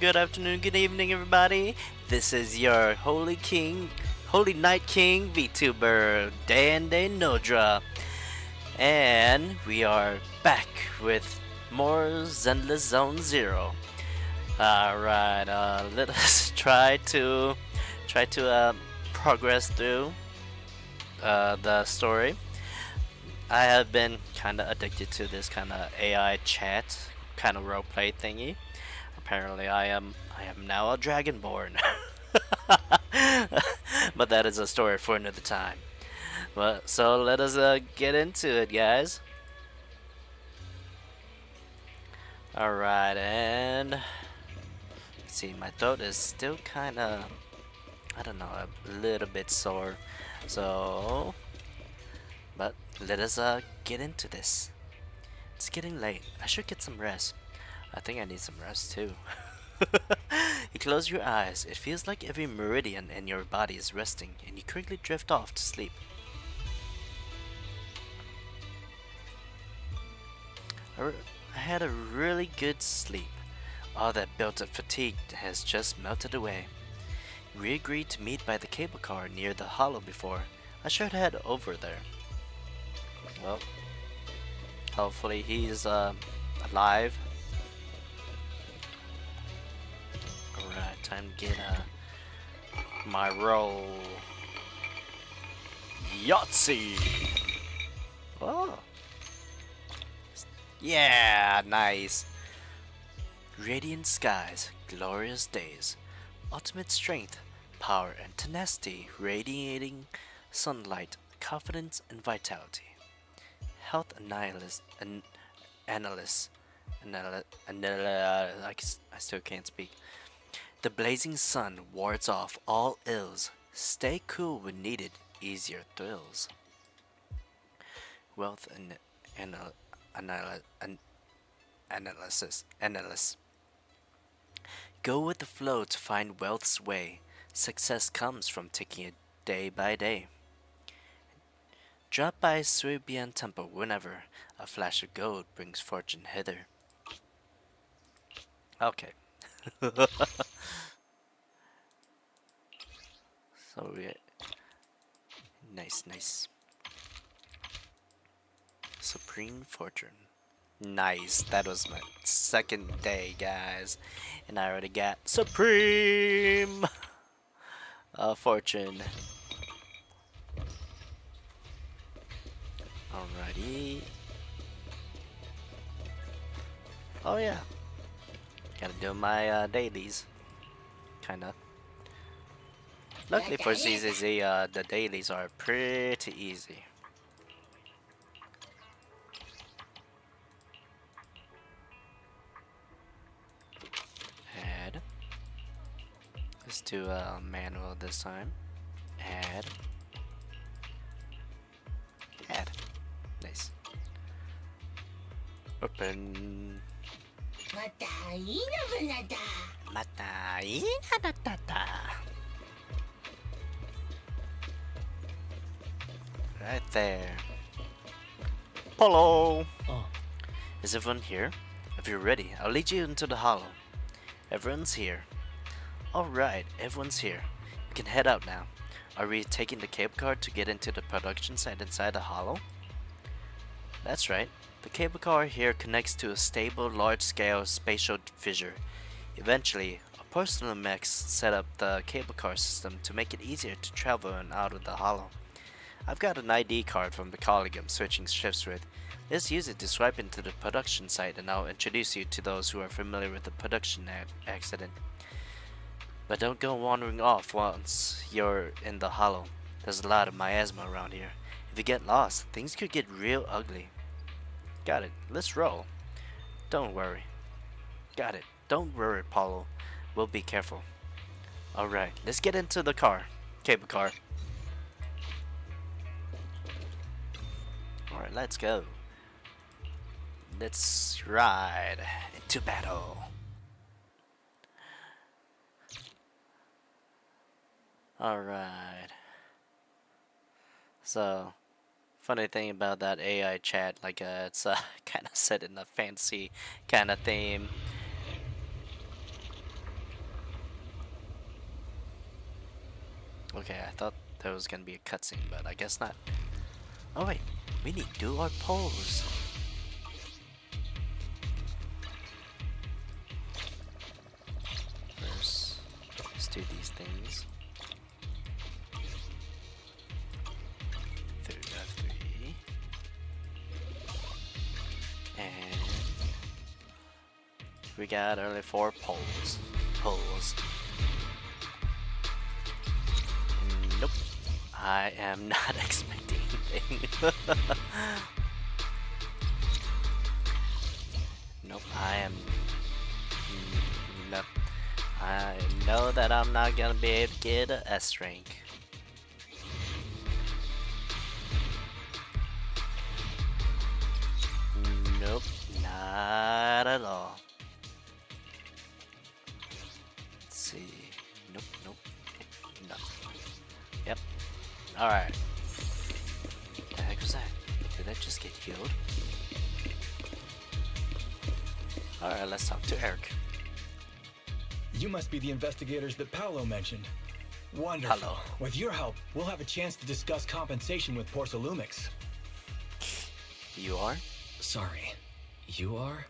good afternoon, good evening, everybody. This is your Holy Night King VTuber, Dan Nodra, and we are back with more Zenless Zone Zero. Alright, let us try to progress through the story. I have been kind of addicted to this kind of AI chat, kind of roleplay thingy. Apparently, I am now a dragonborn, but that is a story for another time. But so let us get into it, guys. All right, and let's see, my throat is still kind of, I don't know, a little bit sore. So, but let us get into this. It's getting late. I should get some rest. I think I need some rest too. You close your eyes. It feels like every meridian in your body is resting, and you quickly drift off to sleep. I had a really good sleep. All that built-up fatigue has just melted away. We agreed to meet by the cable car near the hollow before. I should head over there. Well, hopefully he's alive. Alright, time to get my roll. Yahtzee! Oh! Yeah, nice! Radiant skies, glorious days, ultimate strength, power and tenacity, radiating sunlight, confidence and vitality. Health analyst, analyst, I still can't speak. The blazing sun wards off all ills. Stay cool when needed, easier thrills. Wealth and analysis. Go with the flow to find wealth's way. Success comes from taking it day by day. Drop by Suibian Temple whenever a flash of gold brings fortune hither. Okay. So we nice. Supreme Fortune. Nice. That was my second day, guys, and I already got Supreme Fortune. Alrighty. Oh yeah. Gotta do my dailies. Kinda. Luckily for ZZZ, the dailies are pretty easy. Add. Let's do a manual this time. Add. Add. Nice. Open. Right there. Polo! Oh. Is everyone here? If you're ready, I'll lead you into the hollow. Everyone's here. Alright, everyone's here. We can head out now. Are we taking the cable car to get into the production site inside the hollow? That's right. The cable car here connects to a stable, large-scale spatial fissure. Eventually, a personal mech set up the cable car system to make it easier to travel in and out of the hollow. I've got an ID card from the colleague I'm switching shifts with. Let's use it to swipe into the production site, and I'll introduce you to those who are familiar with the production accident. But don't go wandering off once you're in the hollow. There's a lot of miasma around here. If you get lost, things could get real ugly. Got it. Let's roll. Don't worry. Got it. Don't worry, Paulo. We'll be careful. Alright, let's get into the car. Cable car. Alright, let's go. Let's ride into battle. Alright. So, funny thing about that AI chat, like it's kind of set in a fancy kind of theme. Okay, I thought there was gonna be a cutscene, but I guess not. Oh wait, we need to do our pose. First, let's do these things. 3 and we got only 4 poles. Nope, I am not expecting anything. Nope, I am. Nope. I know that I'm not gonna be able to get a S rank. Nope, not at all. Let's see. Nope, nope, no. Yep. Alright. What the heck was that? Did I just get healed? Alright, let's talk to Eric. You must be the investigators that Paolo mentioned. Wonderful. Hello. With your help, we'll have a chance to discuss compensation with Porcelumix. You are? Sorry, you are?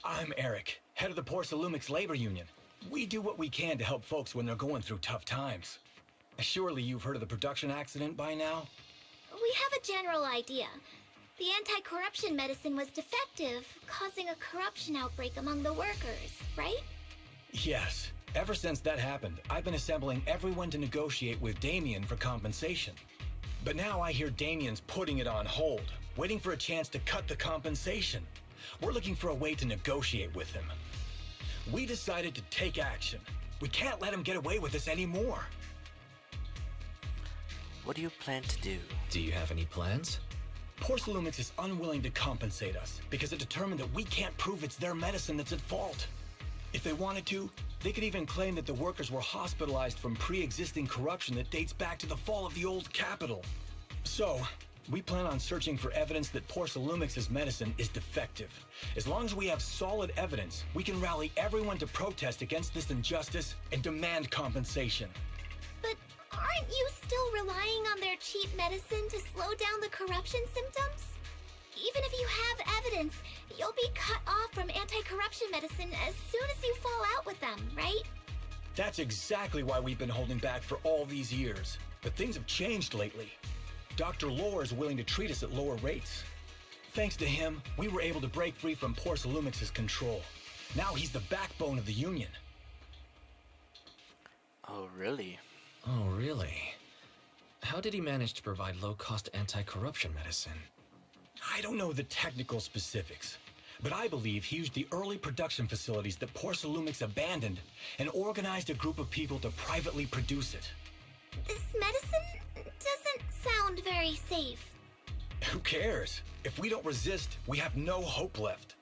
I'm Eric, head of the Porcelumix Labor Union. We do what we can to help folks when they're going through tough times. Surely you've heard of the production accident by now? We have a general idea. The anti-corruption medicine was defective, causing a corruption outbreak among the workers, right? Yes. Ever since that happened, I've been assembling everyone to negotiate with Damien for compensation. But now I hear Damien's putting it on hold, waiting for a chance to cut the compensation. We're looking for a way to negotiate with him. We decided to take action. We can't let him get away with this anymore. What do you plan to do? Do you have any plans? Porcelumix is unwilling to compensate us because it determined that we can't prove it's their medicine that's at fault. If they wanted to, they could even claim that the workers were hospitalized from pre-existing corruption that dates back to the fall of the old capital. So, we plan on searching for evidence that Porcelumix's medicine is defective. As long as we have solid evidence, we can rally everyone to protest against this injustice and demand compensation. But aren't you still relying on their cheap medicine to slow down the corruption symptoms? Even if you have evidence, you'll be cut off from anti-corruption medicine as soon as you fall out with them, right? That's exactly why we've been holding back for all these years. But things have changed lately. Dr. Lore is willing to treat us at lower rates. Thanks to him, we were able to break free from Porcelumix's control. Now he's the backbone of the Union. Oh, really? Oh, really? How did he manage to provide low-cost anti-corruption medicine? I don't know the technical specifics, but I believe he used the early production facilities that Porcelumix abandoned and organized a group of people to privately produce it. This medicine doesn't sound very safe. Who cares? If we don't resist, we have no hope left.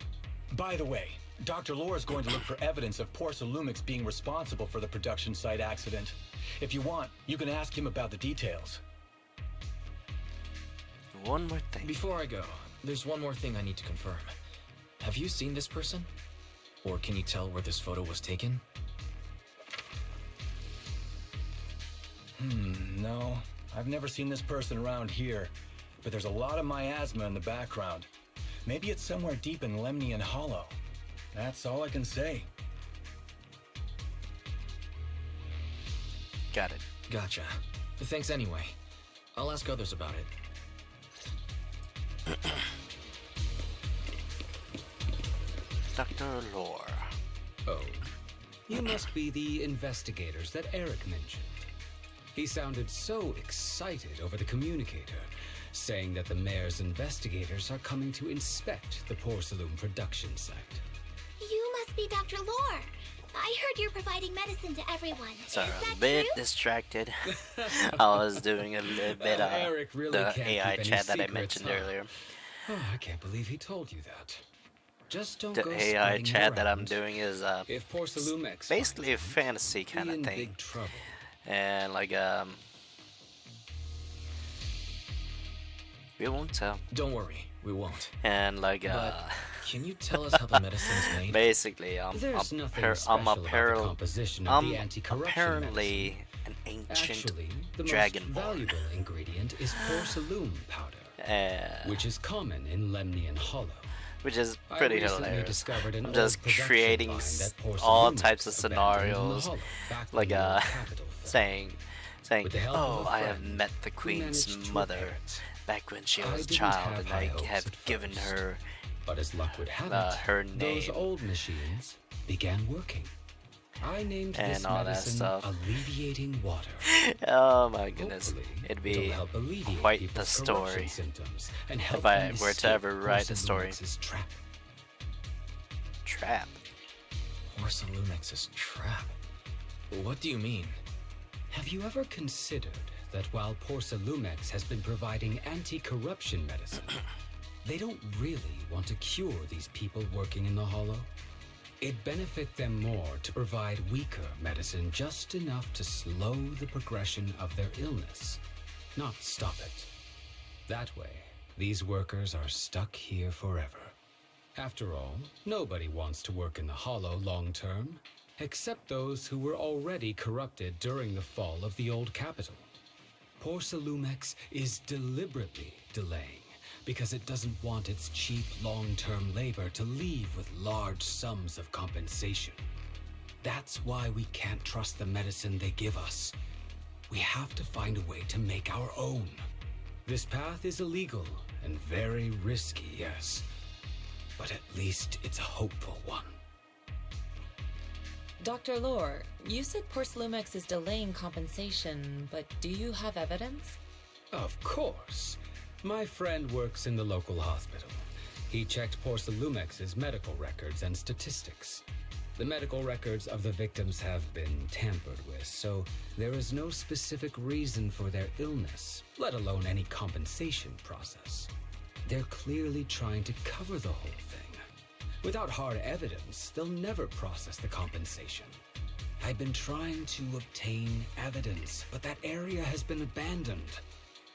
By the way, Dr. Lore is going to look for evidence of Porcelumix being responsible for the production site accident. If you want, you can ask him about the details. One more thing. Before I go, there's one more thing I need to confirm. Have you seen this person? Or can you tell where this photo was taken? No. I've never seen this person around here, but there's a lot of miasma in the background. Maybe it's somewhere deep in Lemnian Hollow. That's all I can say. Got it. Gotcha. Thanks anyway. I'll ask others about it. Dr. Lore. Oh, you must be the investigators that Eric mentioned. He sounded so excited over the communicator, saying that the mayor's investigators are coming to inspect the porcelain production site. You must be Dr. Lore. I heard you're providing medicine to everyone. Sorry, Is I was that a bit true? distracted. I was doing a little bit of Eric really the can't AI keep any chat that I secrets, mentioned huh? earlier. Oh, I can't believe he told you that. Just don't The go AI spreading chat that I'm around. doing is If Porcelumix basically a finds fantasy him, kind be of in thing, big trouble. and like we won't tell. Don't worry, we won't. And like But can you tell us how the medicine is made? basically There's nothing I'm special about the composition of the I'm anti-corruption apparently medicine. an ancient Actually, the most dragonborn. valuable ingredient is porcelain powder, which is common in Lemnian Hollow. which is I pretty recently hilarious. discovered an I'm just old production creating line that all Porcelumex types of abandoned in the scenarios, hollow back when like the old capital fell. saying, With the help of "Oh, a I have friend, met the we queen's managed to mother repair it. back when she I was a didn't child, have and high I hopes have at given first. her But as luck would have it, her those name old machines began working. I named and this all that medicine stuff." Alleviating Water. Oh my goodness, Hopefully, it'd it'll be help alleviate quite the people's story corruption symptoms and help if I them were to escape ever write a story. Porcelumex's trap. trap. Porcelumex's trap. What do you mean? Have you ever considered that while Porcelumex has been providing anti-corruption medicine, they don't really want to cure these people working in the Hollow? It'd benefit them more to provide weaker medicine just enough to slow the progression of their illness, not stop it. That way, these workers are stuck here forever. After all, nobody wants to work in the Hollow long term, except those who were already corrupted during the fall of the old capital. Porcelumex is deliberately delaying because it doesn't want its cheap long-term labor to leave with large sums of compensation. That's why we can't trust the medicine they give us. We have to find a way to make our own. This path is illegal and very risky, yes, but at least it's a hopeful one. Dr. Lore, you said Porcelumex is delaying compensation, but do you have evidence? Of course. My friend works in the local hospital. He checked Porcelumex's medical records and statistics. The medical records of the victims have been tampered with, so there is no specific reason for their illness, let alone any compensation process. They're clearly trying to cover the whole thing. Without hard evidence, they'll never process the compensation. I've been trying to obtain evidence, but that area has been abandoned,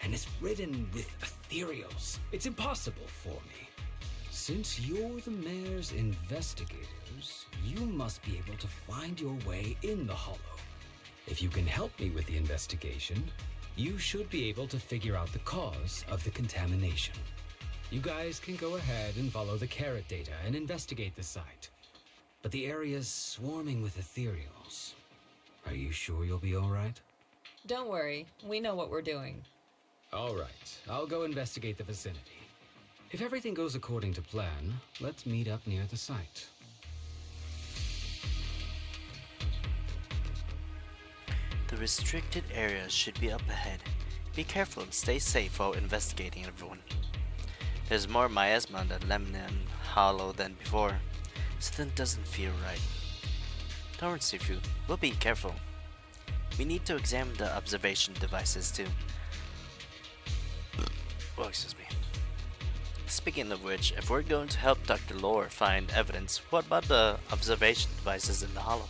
and it's ridden with ethereals. It's impossible for me. Since you're the mayor's investigators, you must be able to find your way in the Hollow. If you can help me with the investigation, you should be able to figure out the cause of the contamination. You guys can go ahead and follow the carrot data and investigate the site. But the area's swarming with ethereals. Are you sure you'll be all right? Don't worry, we know what we're doing. All right, I'll go investigate the vicinity. If everything goes according to plan, let's meet up near the site. The restricted area should be up ahead. Be careful and stay safe while investigating, everyone. There's more miasma in the Lemnian Hollow than before. Something doesn't feel right. Don't worry, Sifu. We'll be careful. We need to examine the observation devices too. Oh, excuse me. Speaking of which, if we're going to help Dr. Lore find evidence, what about the observation devices in the Hollow?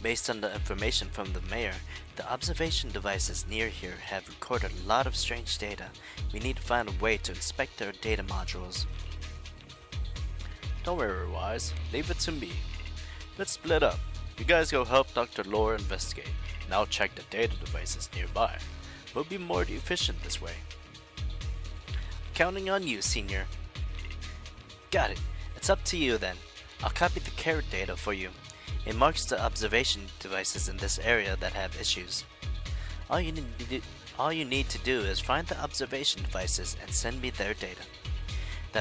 Based on the information from the mayor, the observation devices near here have recorded a lot of strange data. We need to find a way to inspect their data modules. Don't worry, Wise. Leave it to me. Let's split up. You guys go help Dr. Lore investigate, and I'll check the data devices nearby. We'll be more efficient this way. Counting on you, Senior. Got it. It's up to you then. I'll copy the carrot data for you. It marks the observation devices in this area that have issues. All you need to do is find the observation devices and send me their data.